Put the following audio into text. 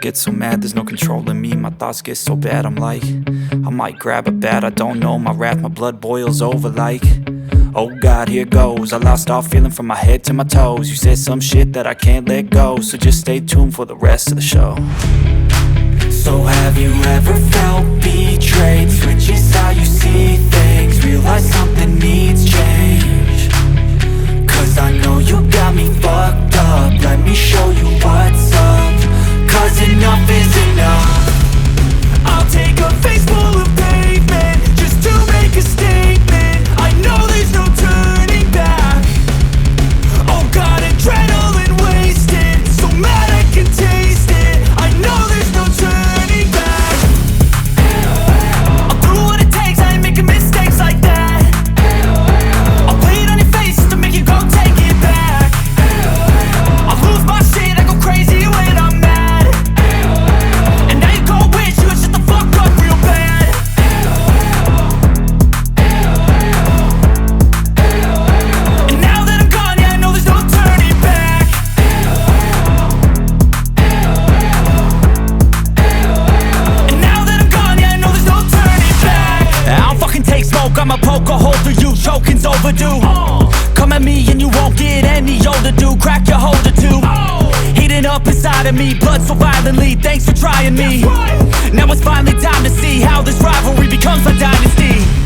get so mad, there's no controlling me. My thoughts get so bad, I'm like, I might grab a bat, I don't know. My wrath, my blood boils over like, oh God, here goes. I lost all feeling from my head to my toes. You said some shit that I can't let go, so just stay tuned for the rest of the show. So have you ever felt betrayed? Switches how you see things, realize something needs change. Cause I know you got me fucked up, let me show you what's up. Cause enough is enough. I'll take a face full of pavement just to make a statement. I know there's no turning back. Oh God, adrenaline wasted, so mad I can taste it. I know there's no turning back. I'll do what it takes, I ain't making mistakes like that. I'll play it on your face just to make you go take it back. I'll lose my shit, I go crazy when I'm mad. And now you go wish you would shut the fuck up real bad. And now that I'm gone, yeah, I know there's no turning back. And now that I'm gone, yeah, I know there's no turning back. I don't fucking take smoke, I'ma poke a hole through you, choking's overdue. Come at me and you won't get any older, dude. Crack your holder too. Heating up inside of me, blood so violently. Thanks for trying me. Now it's finally time to see how this rivalry becomes a dynasty.